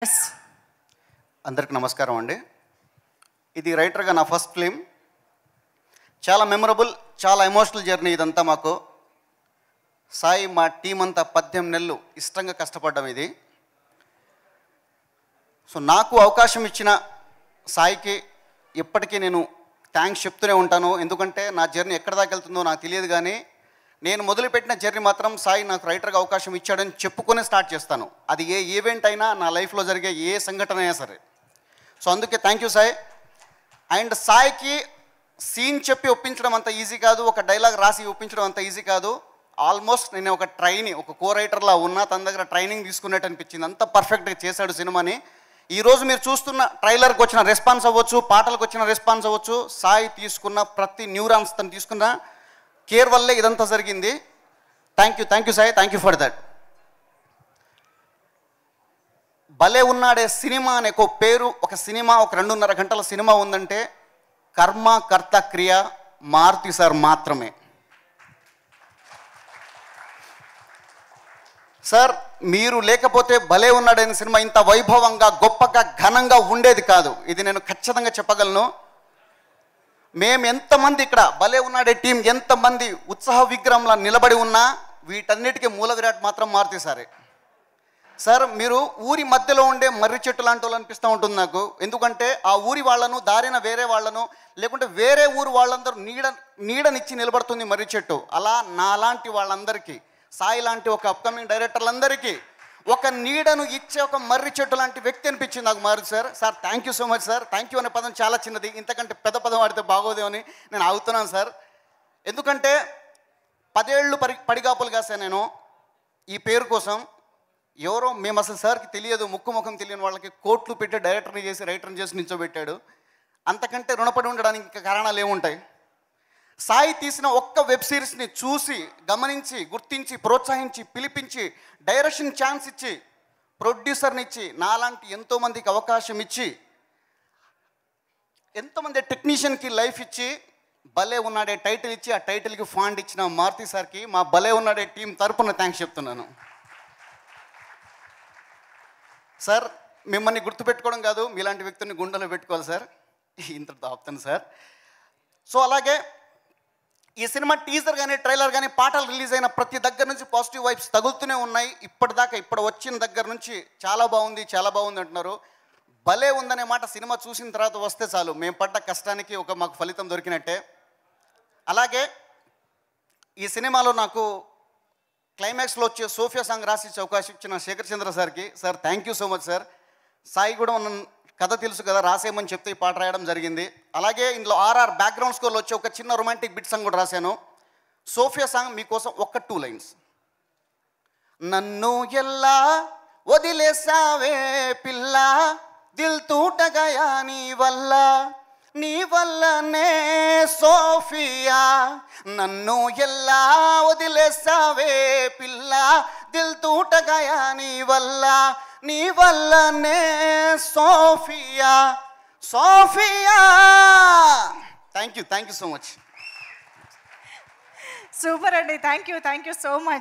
అందరికి నమస్కారం అండి. ఇది రైటర్గా నా ఫస్ట్ ఫిలిం. చాలా మెమరబుల్, చాలా ఎమోషనల్ జర్నీ ఇదంతా. మాకు సాయి, మా టీం అంతా 18 నెలలు ఇష్టంగా కష్టపడ్డాం ఇది. సో నాకు అవకాశం ఇచ్చిన సాయికి ఇప్పటికీ నేను థ్యాంక్స్ చెప్తూనే ఉంటాను. ఎందుకంటే నా జర్నీ ఎక్కడ దాకా వెళ్తుందో నాకు తెలియదు, కానీ నేను మొదలుపెట్టిన జర్నీ మాత్రం సాయి నాకు రైటర్గా అవకాశం ఇచ్చాడని చెప్పుకొని స్టార్ట్ చేస్తాను. అది ఏ ఈవెంట్ అయినా, నా లైఫ్లో జరిగే ఏ సంఘటన అయినా సరే. సో అందుకే థ్యాంక్ యూ సాయి. అండ్ సాయికి సీన్ చెప్పి ఒప్పించడం అంత ఈజీ కాదు, ఒక డైలాగ్ రాసి ఒప్పించడం అంత ఈజీ కాదు. ఆల్మోస్ట్ నేను ఒక కో రైటర్లా ఉన్నా, తన దగ్గర ట్రైనింగ్ తీసుకున్నట్టు అనిపించింది. అంత పర్ఫెక్ట్గా చేశాడు సినిమాని. ఈరోజు మీరు చూస్తున్న ట్రైలర్కి వచ్చిన రెస్పాన్స్ అవ్వచ్చు, పాటలకు వచ్చిన రెస్పాన్స్ అవ్వచ్చు, సాయి తీసుకున్న ప్రతి న్యూరాన్స్ తను తీసుకున్న కేర్ వల్లే ఇదంతా జరిగింది. Thank you Sai, thank you for that. భలే ఉన్నాడే సినిమా అనే ఒక పేరు, ఒక సినిమా, ఒక 2.5 గంటల సినిమా ఉందంటే కర్మ, కర్త, క్రియ మారుతి సార్ మాత్రమే. సార్ మీరు లేకపోతే భలే ఉన్నాడనే సినిమా ఇంత వైభవంగా, గొప్పగా, ఘనంగా ఉండేది కాదు. ఇది నేను ఖచ్చితంగా చెప్పగలను. మేము ఎంతమంది ఇక్కడ భలే ఉన్నాడే టీం ఎంతమంది ఉత్సాహ విగ్రహంలా నిలబడి ఉన్నా వీటన్నిటికీ మూల విరాట్ మాత్రం మారుతి సారే. సార్ మీరు ఊరి మధ్యలో ఉండే మర్రి చెట్టు లాంటి వాళ్ళు అనిపిస్తూ ఉంటుంది నాకు. ఎందుకంటే ఆ ఊరి వాళ్ళను, దారిన వేరే వాళ్ళను, లేకుంటే వేరే ఊరు వాళ్ళందరూ నీడనిచ్చి నిలబడుతుంది మర్రి చెట్టు. అలా నాలాంటి వాళ్ళందరికీ, సాయి లాంటి ఒక అప్కమింగ్ డైరెక్టర్లందరికీ ఒక నీడను ఇచ్చే ఒక మర్రి చెట్టు లాంటి వ్యక్తి అనిపించింది నాకు Maruti sir. Sir thank you so much sir. Thank you అనే పదం చాలా చిన్నది, ఇంతకంటే పెద్ద పదం వాడితే బాగోదేమని నేను ఆగుతున్నాను సార్. ఎందుకంటే 10 ఏళ్ళు పడిగాపులు కాసాను నేను ఈ పేరు కోసం. ఎవరో మేము అసలు సార్కి తెలియదు, ముఖం తెలియని వాళ్ళకి కోట్లు పెట్టి డైరెక్టర్ని చేసి, రైటర్ని చేసి నిల్చోబెట్టాడు. అంతకంటే రుణపడి ఉండడానికి ఇంకా కారణాలు ఏముంటాయి? సాయి తీసిన ఒక్క వెబ్ సిరీస్ని చూసి, గమనించి, గుర్తించి, ప్రోత్సహించి, పిలిపించి, డైరెక్షన్ ఛాన్స్ ఇచ్చి, ప్రొడ్యూసర్ని ఇచ్చి, నాలాంటి ఎంతోమందికి అవకాశం ఇచ్చి, ఎంతోమంది టెక్నీషియన్కి లైఫ్ ఇచ్చి, భలే ఉన్నాడే టైటిల్ ఇచ్చి, ఆ టైటిల్కి ఫండ్ ఇచ్చిన మారుతి సార్కి మా భలే ఉన్నాడే టీం తరపున థ్యాంక్స్ చెప్తున్నాను. సార్ మిమ్మల్ని గుర్తుపెట్టుకోవడం కాదు, మీలాంటి వ్యక్తుల్ని గుండెలో పెట్టుకోవాలి సార్. ఇంతటితో ఆపుతాను సార్. సో అలాగే ఈ సినిమా టీజర్ కానీ, ట్రైలర్ కానీ, పాటలు రిలీజ్ అయిన ప్రతి దగ్గర నుంచి పాజిటివ్ వైబ్స్ తగులుతూనే ఉన్నాయి. ఇప్పుడు వచ్చిన దగ్గర నుంచి చాలా బాగుంది అంటున్నారు. భలే ఉందనే మాట సినిమా చూసిన తర్వాత వస్తే చాలు, మేము పడ్డ కష్టానికి మాకు ఫలితం దొరికినట్టే. అలాగే ఈ సినిమాలో నాకు క్లైమాక్స్లో వచ్చే సోఫియా సాంగ్ రాసి అవకాశం ఇచ్చిన శేఖర్ చంద్ర సార్కి, sir thank you so much sir. Sai కూడా కథ తెలుసు కదా, రాసేయమని చెప్తే ఈ పాట రాయడం జరిగింది. అలాగే ఇందులో RR బ్యాక్గ్రౌండ్ స్కోర్లో వచ్చే ఒక చిన్న రొమాంటిక్ బిట్ సాంగ్ కూడా రాశాను. సోఫియా సాంగ్ మీకోసం 2 లైన్స్. నన్ను ఎల్లా వదిలేసావే పిల్ల, దిల్ తూటగయా నీ వల్లనే సోఫియా, నన్ను ఎల్లా వదిలేసావే పిల్ల, దిల్ తూటగయా నీ వల్లనే Sophia. Thank you so much. Super అండి. Thank you so much.